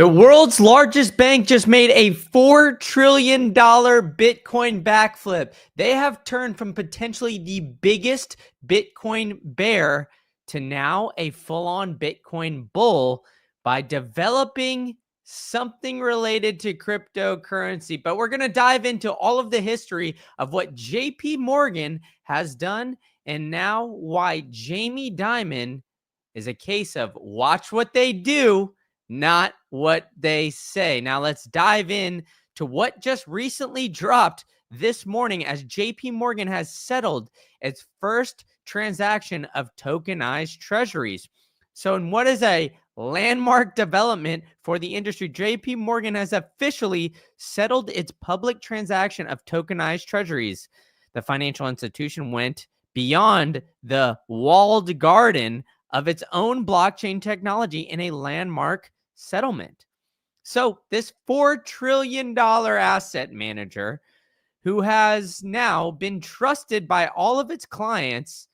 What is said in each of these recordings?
The world's largest bank just made a $4 trillion Bitcoin backflip. They have turned from potentially the biggest Bitcoin bear to now a full-on Bitcoin bull by developing something related to cryptocurrency. But we're going to dive into all of the history of what JP Morgan has done and now why Jamie Dimon is a case of watch what they do, not what they say. Now let's dive in to what just recently dropped this morning as JP Morgan has settled its first transaction of tokenized treasuries. So in what is a landmark development for the industry, JP Morgan has officially settled its public transaction of tokenized treasuries. The financial institution went beyond the walled garden of its own blockchain technology in a landmark settlement. So this $4 trillion asset manager, who has now been trusted by all of its clients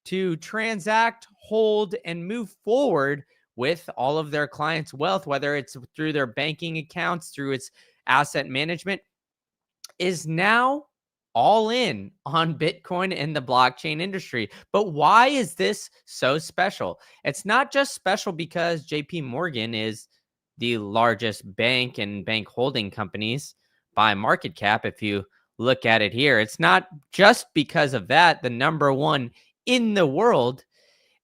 to transact, hold, and move forward with all of their clients' wealth, whether it's through their banking accounts, through its asset management, is now all in on Bitcoin and the blockchain industry. But why is this so special? It's not just special because JP Morgan is the largest bank and bank holding companies by market cap. If you look at it here, it's not just because of that, the number one in the world.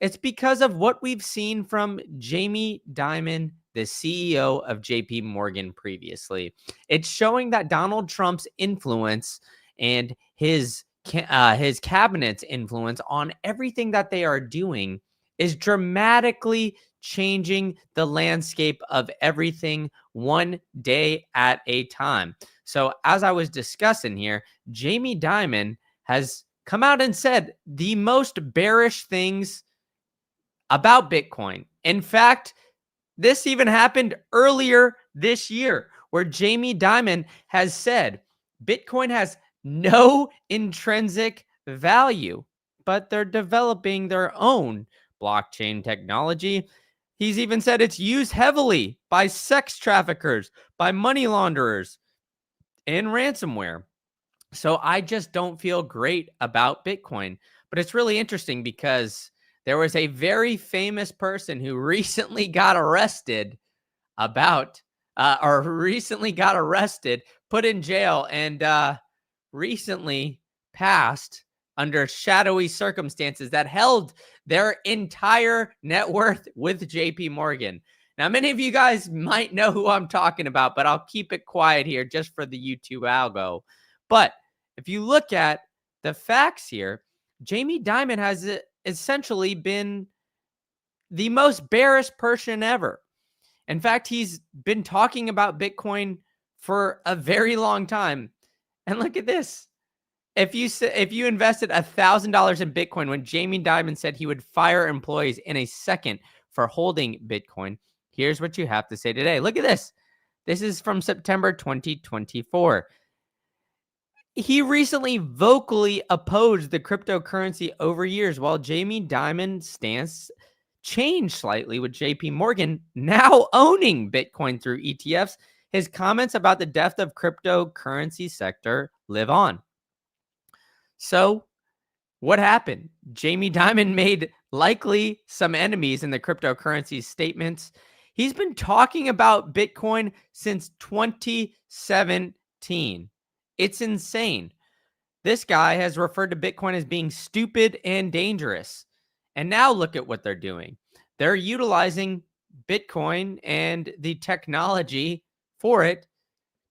It's because of what we've seen from Jamie Dimon, the CEO of JP Morgan previously. It's showing that Donald Trump's influence and his cabinet's influence on everything that they are doing is dramatically changing the landscape of everything one day at a time. So as I was discussing here, Jamie Dimon has come out and said the most bearish things about Bitcoin. In fact, this even happened earlier this year where Jamie Dimon has said Bitcoin has no intrinsic value, but they're developing their own blockchain technology. He's even said it's used heavily by sex traffickers, by money launderers, and ransomware. So I just don't feel great about Bitcoin. But it's really interesting because there was a very famous person who recently got arrested put in jail, and recently passed under shadowy circumstances that held their entire net worth with JP Morgan. Now, many of you guys might know who I'm talking about, but I'll keep it quiet here just for the YouTube algo. But if you look at the facts here, Jamie Dimon has essentially been the most bearish person ever. In fact, he's been talking about Bitcoin for a very long time. And look at this. If you invested $1,000 in Bitcoin when Jamie Dimon said he would fire employees in a second for holding Bitcoin, here's what you have to say today. Look at this. This is from September 2024. He recently vocally opposed the cryptocurrency over years, while Jamie Dimon's stance changed slightly with JP Morgan now owning Bitcoin through ETFs. His comments about the death of cryptocurrency sector live on. So what happened? Jamie Dimon made likely some enemies in the cryptocurrency statements. He's been talking about Bitcoin since 2017. It's insane. This guy has referred to Bitcoin as being stupid and dangerous. And now look at what they're doing. They're utilizing Bitcoin and the technology for it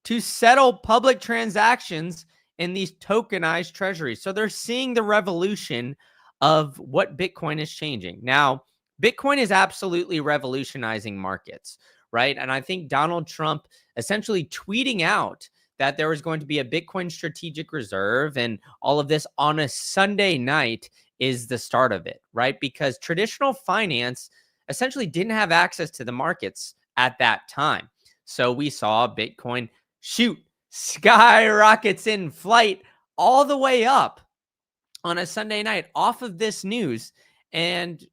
to settle public transactions in these tokenized treasuries. So they're seeing the revolution of what Bitcoin is changing. Now, Bitcoin is absolutely revolutionizing markets, right? And I think Donald Trump essentially tweeting out that there was going to be a Bitcoin strategic reserve and all of this on a Sunday night is the start of it, right? Because traditional finance essentially didn't have access to the markets at that time. So we saw Bitcoin skyrockets in flight all the way up on a Sunday night off of this news. And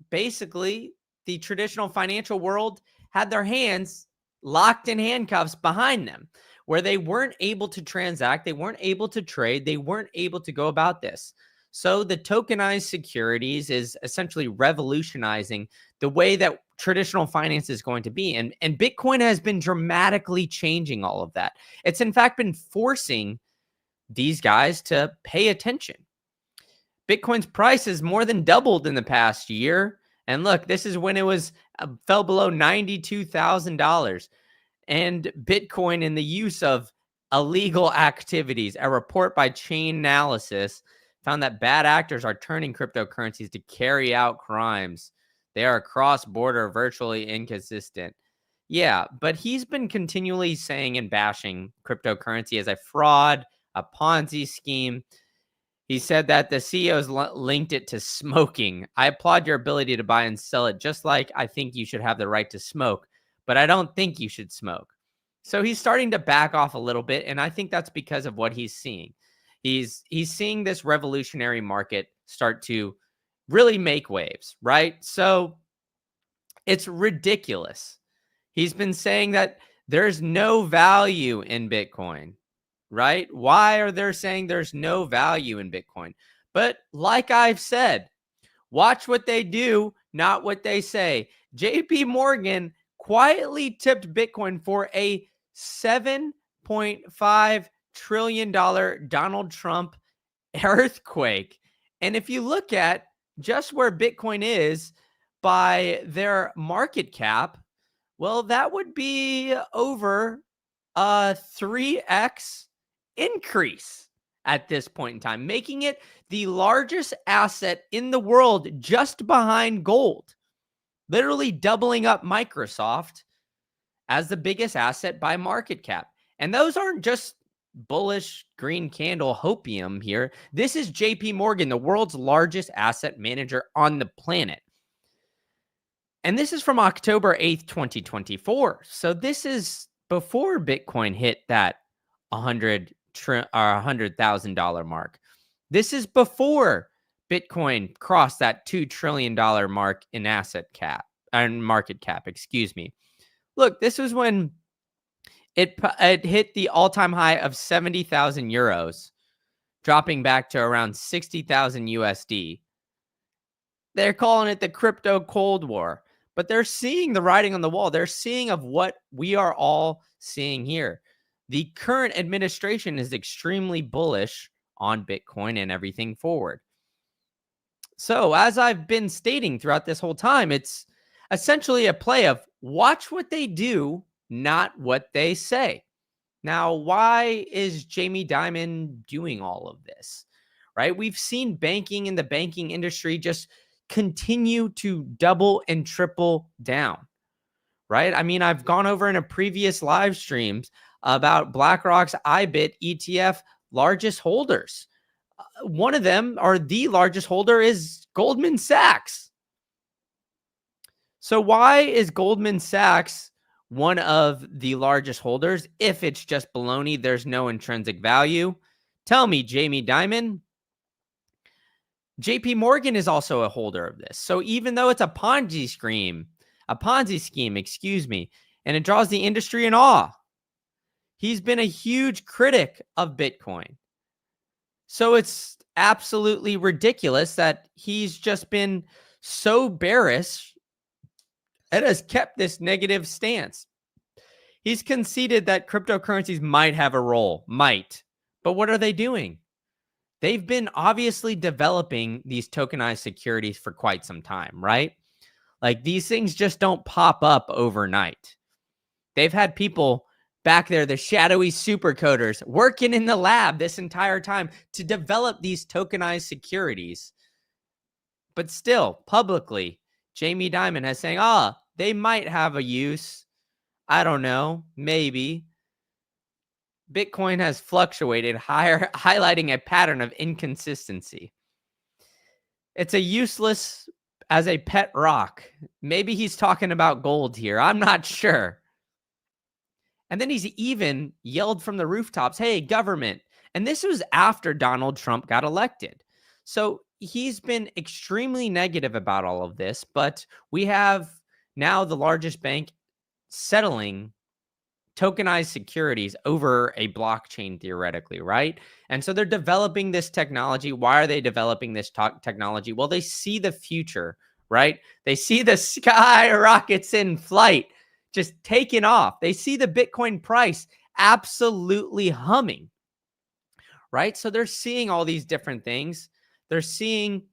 basically, the traditional financial world had their hands locked in handcuffs behind them, where they weren't able to transact, they weren't able to trade, they weren't able to go about this. So the tokenized securities is essentially revolutionizing the way that traditional finance is going to be. And Bitcoin has been dramatically changing all of that. It's in fact been forcing these guys to pay attention. Bitcoin's price has more than doubled in the past year. And look, this is when it was fell below $92,000. And Bitcoin in the use of illegal activities. A report by Chainalysis found that bad actors are turning cryptocurrencies to carry out crimes. They are cross-border, virtually inconsistent. Yeah, but he's been continually saying and bashing cryptocurrency as a fraud, a Ponzi scheme. He said that the CEOs linked it to smoking. I applaud your ability to buy and sell it, just like I think you should have the right to smoke, but I don't think you should smoke. So he's starting to back off a little bit, and I think that's because of what he's seeing. He's seeing this revolutionary market start to really make waves, right? So it's ridiculous. He's been saying that there's no value in Bitcoin, right? Why are they saying there's no value in Bitcoin? But like I've said, watch what they do, not what they say. JP Morgan quietly tipped Bitcoin for a $7.5 trillion Donald Trump earthquake. And if you look at just where Bitcoin is by their market cap, well, that would be over a 3x increase at this point in time, making it the largest asset in the world just behind gold, literally doubling up Microsoft as the biggest asset by market cap. And those aren't just bullish green candle hopium here. This is JP Morgan, the world's largest asset manager on the planet. And this is from October 8th, 2024. So this is before Bitcoin hit that $100,000 mark. This is before Bitcoin crossed that $2 trillion mark in asset cap and market cap, excuse me. Look, this was when it hit the all-time high of 70,000 euros, dropping back to around 60,000 USD. They're calling it the crypto Cold War, but they're seeing the writing on the wall. They're seeing of what we are all seeing here. The current administration is extremely bullish on Bitcoin and everything forward. So as I've been stating throughout this whole time, it's essentially a play of watch what they do, not what they say. Now, why is Jamie Dimon doing all of this? Right? We've seen banking in the banking industry just continue to double and triple down. Right? I mean, I've gone over in a previous live streams about BlackRock's IBIT ETF largest holders. One of them, or the largest holder, is Goldman Sachs. So why is Goldman Sachs one of the largest holders if it's just baloney? There's no intrinsic value. Tell me, Jamie Dimon. JP Morgan is also a holder of this. So even though it's a Ponzi scheme, excuse me, and it draws the industry in awe, he's been a huge critic of Bitcoin. So it's absolutely ridiculous that he's just been so bearish and has kept this negative stance. He's conceded that cryptocurrencies might have a role, but what are they doing? They've been obviously developing these tokenized securities for quite some time, right? Like these things just don't pop up overnight. They've had people back there, the shadowy supercoders, working in the lab this entire time to develop these tokenized securities. But still, publicly, Jamie Dimon has saying, they might have a use. I don't know, maybe. Bitcoin has fluctuated higher, highlighting a pattern of inconsistency. It's a useless as a pet rock. Maybe he's talking about gold here. I'm not sure. And then he's even yelled from the rooftops, hey, government. And this was after Donald Trump got elected. So he's been extremely negative about all of this, but we have now the largest bank settling tokenized securities over a blockchain theoretically, right? And so they're developing this technology. Why are they developing this technology? Well, they see the future, right? They see the sky rockets in flight, just taking off. They see the Bitcoin price absolutely humming, right? So they're seeing all these different things. They're seeing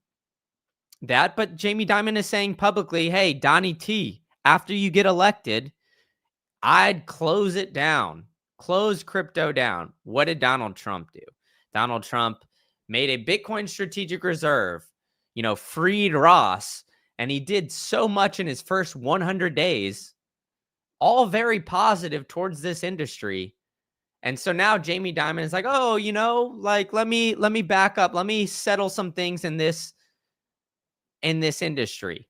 that, but Jamie Dimon is saying publicly, hey, Donnie T, after you get elected, I'd close it down, close crypto down. What did Donald Trump do? Donald Trump made a Bitcoin strategic reserve, freed Ross, and he did so much in his first 100 days, all very positive towards this industry. And so now Jamie Dimon is like, oh, let me back up. Let me settle some things in this industry.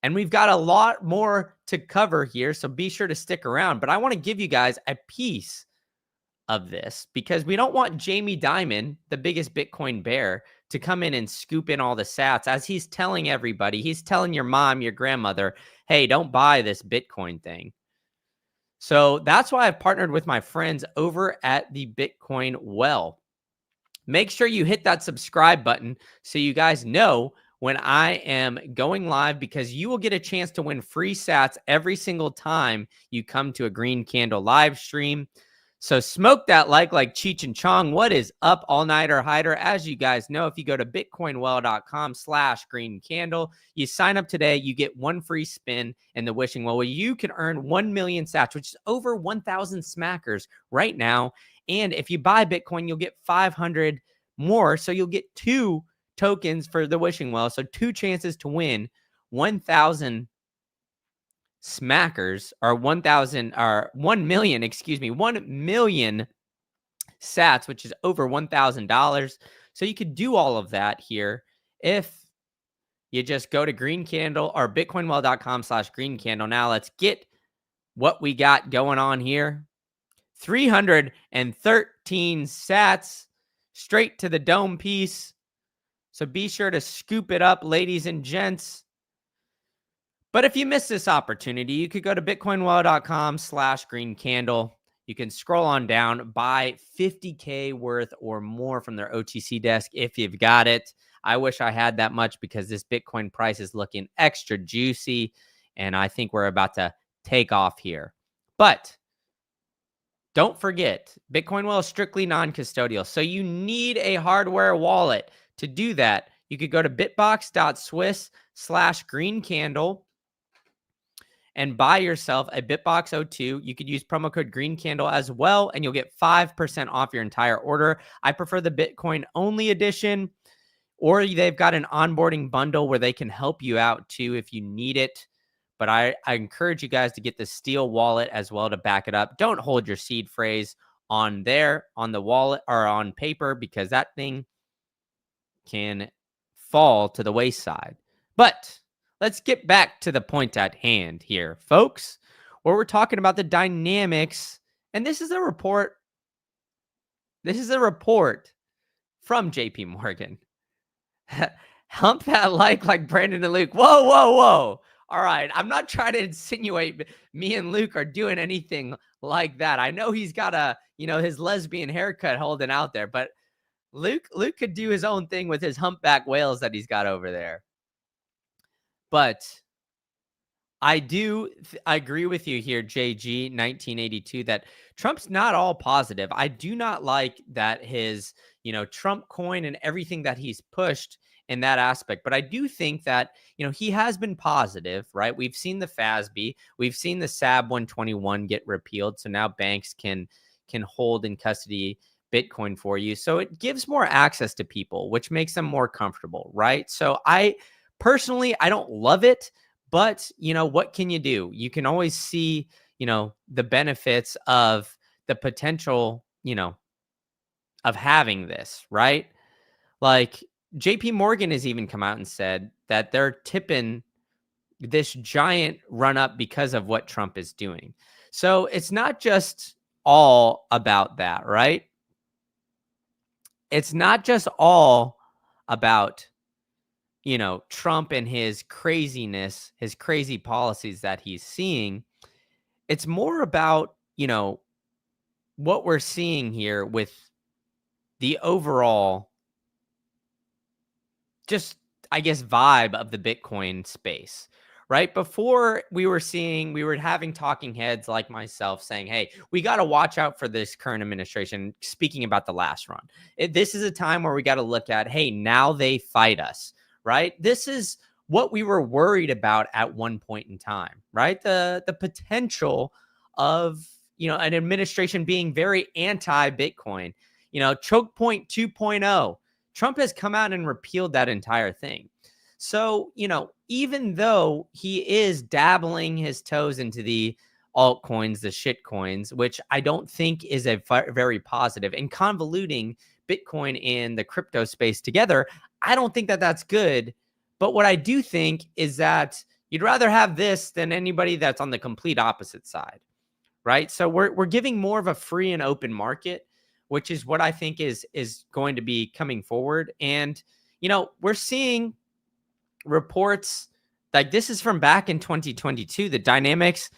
And we've got a lot more to cover here, so be sure to stick around. But I want to give you guys a piece of this because we don't want Jamie Dimon, the biggest Bitcoin bear, to come in and scoop in all the sats as he's telling everybody. He's telling your mom, your grandmother, hey, don't buy this Bitcoin thing. So that's why I've partnered with my friends over at the Bitcoin Well. Make sure you hit that subscribe button so you guys know when I am going live, because you will get a chance to win free sats every single time you come to a Green Candle live stream. So smoke that like Cheech and Chong. What is up, all-nighter hider? As you guys know, if you go to bitcoinwell.com/green candle, you sign up today, you get one free spin in the wishing well, where you can earn 1 million sats, which is over 1,000 smackers right now. And if you buy Bitcoin, you'll get 500 more. So you'll get 2 tokens for the wishing well. So 2 chances to win 1,000 smackers, or 1,000 or 1 million, 1 million sats, which is over $1,000. So you could do all of that here if you just go to Green Candle or bitcoinwell.com/green candle. Now let's get what we got going on here. 313 sats straight to the dome piece. So be sure to scoop it up, ladies and gents. But if you missed this opportunity, you could go to bitcoinwell.com/green candle. You can scroll on down, buy 50K worth or more from their OTC desk if you've got it. I wish I had that much because this Bitcoin price is looking extra juicy, and I think we're about to take off here. But don't forget, Bitcoin Well is strictly non-custodial, so you need a hardware wallet. To do that, you could go to bitbox.swiss/green candle and buy yourself a Bitbox 02. You could use promo code Green Candle as well, and you'll get 5% off your entire order. I prefer the Bitcoin only edition, or they've got an onboarding bundle where they can help you out too if you need it. But I encourage you guys to get the Steel wallet as well to back it up. Don't hold your seed phrase on there, on the wallet, or on paper, because that thing can fall to the wayside. But let's get back to the point at hand here, folks, where we're talking about the dynamics. And this is a report. This is a report from JP Morgan. Hump that like Brandon and Luke. Whoa, whoa, whoa. All right. I'm not trying to insinuate me and Luke are doing anything like that. I know he's got his lesbian haircut holding out there, but Luke could do his own thing with his humpback whales that he's got over there. But I agree with you here, JG 1982, that Trump's not all positive. I do not like that his, Trump coin and everything that he's pushed in that aspect. But I do think that, he has been positive, right? We've seen the FASB, we've seen the SAB 121 get repealed. So now banks can hold in custody Bitcoin for you. So it gives more access to people, which makes them more comfortable, right? So I don't love it. But, what can you do? You can always see, the benefits of the potential, of having this, right? Like JP Morgan has even come out and said that they're tipping this giant run up because of what Trump is doing. So it's not just all about that, right? It's not just all about, Trump and his craziness, his crazy policies that he's seeing. It's more about, what we're seeing here with the overall, just, I guess, vibe of the Bitcoin space. Right before we were having talking heads like myself saying, hey, we got to watch out for this current administration. Speaking about the last run, this is a time where we got to look at, hey, now they fight us, right? This is what we were worried about at one point in time, right? The potential of, an administration being very anti-Bitcoin, choke point 2.0. Trump has come out and repealed that entire thing. So, even though he is dabbling his toes into the altcoins, the shit coins, which I don't think is a very positive, and convoluting Bitcoin and the crypto space together, I don't think that that's good. But what I do think is that you'd rather have this than anybody that's on the complete opposite side, right? So we're giving more of a free and open market, which is what I think is going to be coming forward. And, we're seeing reports like this is from back in 2022, the dynamics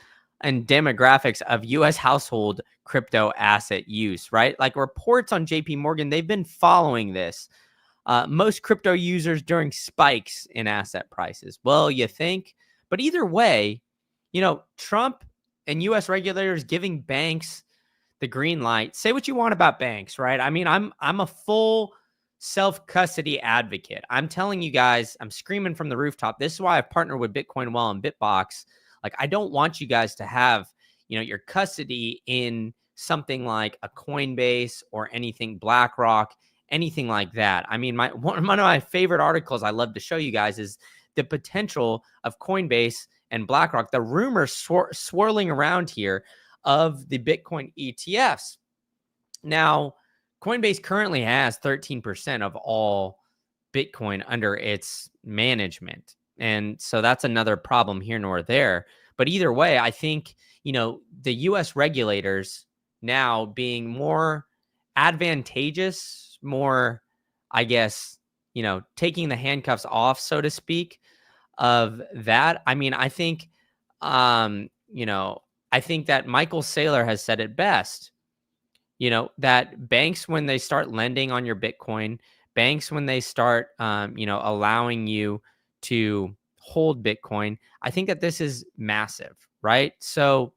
and demographics of US household crypto asset use, right? Like reports on JP Morgan, they've been following this. Most crypto users during spikes in asset prices. Well, you think, but either way, Trump and US regulators giving banks the green light. Say what you want about banks, right? I mean, I'm a full self-custody advocate. I'm telling you guys, I'm screaming from the rooftop. This is why I've partnered with Bitcoin Well and Bitbox. Like, I don't want you guys to have, your custody in something like a Coinbase or anything BlackRock, anything like that. I mean, one of my favorite articles I love to show you guys is the potential of Coinbase and BlackRock, the rumors swirling around here of the Bitcoin ETFs. Now, Coinbase currently has 13% of all Bitcoin under its management. And so that's another problem here nor there. But either way, I think, the US regulators now being more advantageous, more, I guess, taking the handcuffs off, so to speak, of that. I mean, I think, I think that Michael Saylor has said it best, that banks, when they start lending on your Bitcoin, banks, when they start, allowing you to hold Bitcoin, I think that this is massive, right? So,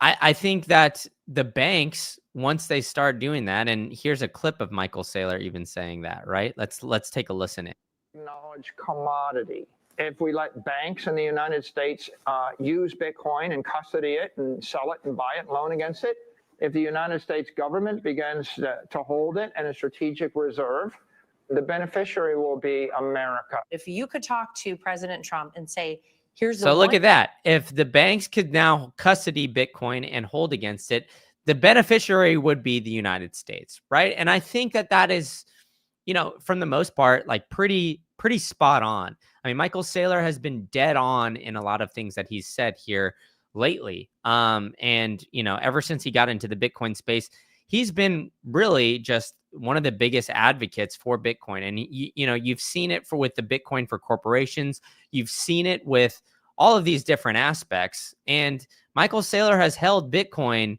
I think that the banks, once they start doing that, and here's a clip of Michael Saylor even saying that, right? Let's take a listen in. Acknowledge commodity. If we let banks in the United States use Bitcoin and custody it and sell it and buy it and loan against it, if the United States government begins to hold it in a strategic reserve, the beneficiary will be America. If you could talk to President Trump and say, here's the So look at that. If the banks could now custody Bitcoin and hold against it, the beneficiary would be the United States, right? And I think that that is, from the most part, like pretty spot on. I mean, Michael Saylor has been dead on in a lot of things that he's said here lately. And, ever since he got into the Bitcoin space, he's been really just one of the biggest advocates for Bitcoin. And, you've seen it with the Bitcoin for corporations. You've seen it with all of these different aspects. And Michael Saylor has held Bitcoin,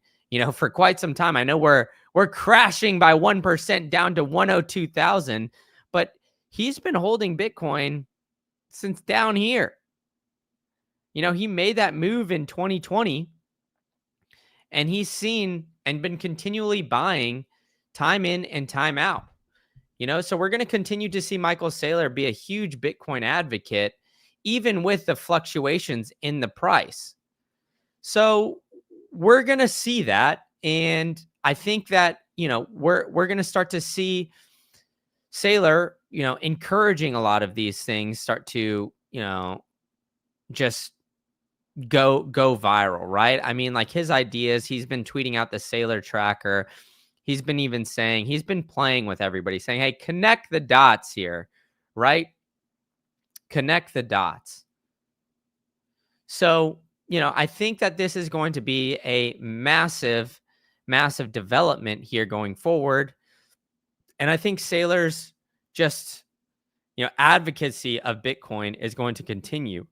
for quite some time. I know we're crashing by 1% down to 102,000, but he's been holding Bitcoin since down here. He made that move in 2020, and he's seen and been continually buying time in and time out. So we're going to continue to see Michael Saylor be a huge Bitcoin advocate, even with the fluctuations in the price. So we're going to see that. And I think that, we're going to start to see Saylor, encouraging a lot of these things start to, just go viral, right? I mean, like his ideas, he's been tweeting out the Saylor tracker. He's been even saying, he's been playing with everybody, saying, hey, connect the dots here, right? Connect the dots. So, I think that this is going to be a massive, massive development here going forward. And I think Saylor's just advocacy of Bitcoin is going to continue.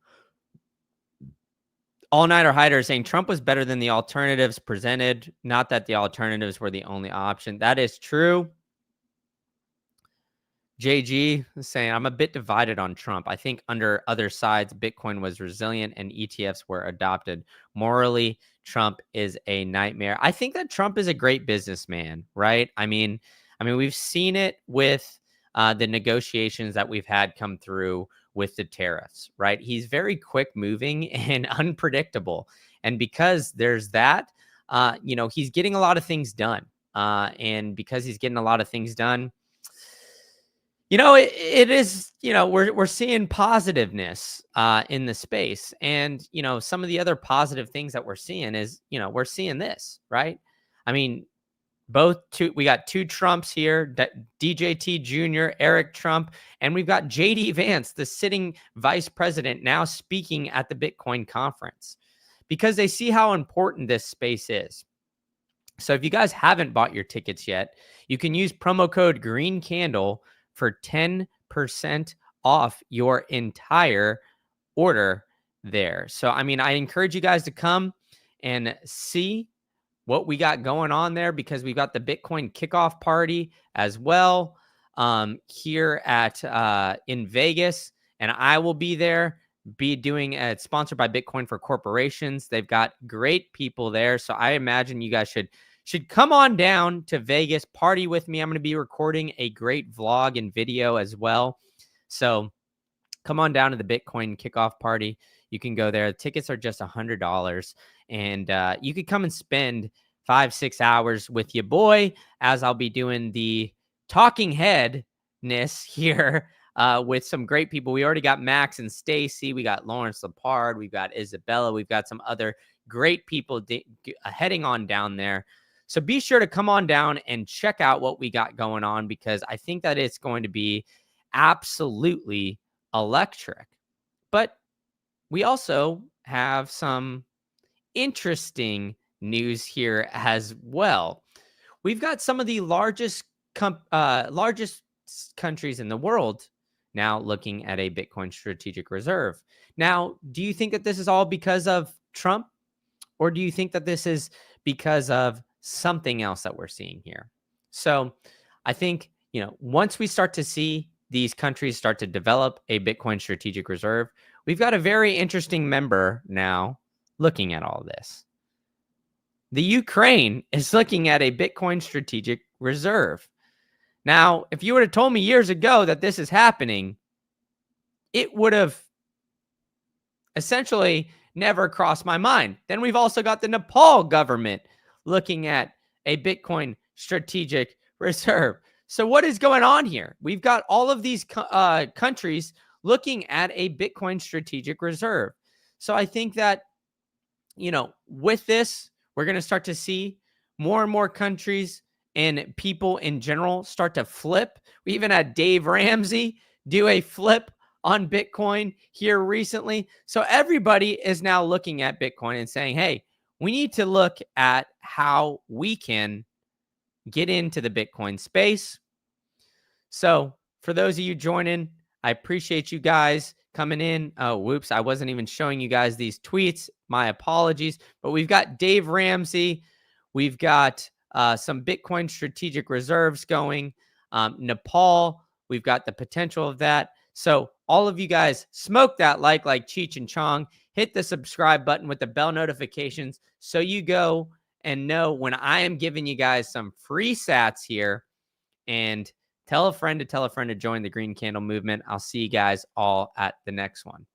All-Nighter Hider saying Trump was better than the alternatives presented. Not that the alternatives were the only option. That is true. JG is saying, I'm a bit divided on Trump. I think under other sides, Bitcoin was resilient and ETFs were adopted. Morally, Trump is a nightmare. I think that Trump is a great businessman, right? I mean, we've seen it with the negotiations that we've had come through with the tariffs, right? He's very quick moving and unpredictable. And because there's that, he's getting a lot of things done. And because he's getting a lot of things done, it is, we're seeing positiveness in the space. And, some of the other positive things that we're seeing is, we're seeing this, right? I mean, we got two Trumps here, DJT Jr., Eric Trump, and we've got JD Vance, the sitting vice president, now speaking at the Bitcoin conference because they see how important this space is. So if you guys haven't bought your tickets yet, you can use promo code Green Candle for 10% off your entire order there. So, I encourage you guys to come and see what we got going on there because we've got the Bitcoin kickoff party as well here at in Vegas. And I will be there, doing it sponsored by Bitcoin for Corporations. They've got great people there. So I imagine you guys should come on down to Vegas, party with me. I'm going to be recording a great vlog and video as well. So come on down to the Bitcoin kickoff party. You can go there. The tickets are just $100. And you could come and spend 5-6 hours with your boy as I'll be doing the talking headness here with some great people. We already got Max and Stacy. We got Lawrence Lepard. We've got Isabella. We've got some other great people heading on down there. So be sure to come on down and check out what we got going on because I think that it's going to be absolutely electric. But we also have some interesting news here as well. We've got some of the largest countries in the world now looking at a Bitcoin strategic reserve. Now, do you think that this is all because of Trump, or do you think that this is because of something else that we're seeing here? So I think, once we start to see these countries start to develop a Bitcoin strategic reserve, we've got a very interesting member now looking at all this. The Ukraine is looking at a Bitcoin strategic reserve. Now, if you would have told me years ago that this is happening, it would have essentially never crossed my mind. Then we've also got the Nepal government looking at a Bitcoin strategic reserve. So what is going on here? We've got all of these countries looking at a Bitcoin strategic reserve. So I think that, with this, we're going to start to see more and more countries and people in general start to flip. We even had Dave Ramsey do a flip on Bitcoin here recently. So everybody is now looking at Bitcoin and saying, hey, we need to look at how we can get into the Bitcoin space. So for those of you joining, I appreciate you guys coming in. Oh, whoops. I wasn't even showing you guys these tweets. My apologies. But we've got Dave Ramsey. We've got some Bitcoin strategic reserves going. Nepal, we've got the potential of that. So all of you guys, smoke that like Cheech and Chong. Hit the subscribe button with the bell notifications so you go and know when I am giving you guys some free sats here. And tell a friend to join the Green Candle movement. I'll see you guys all at the next one.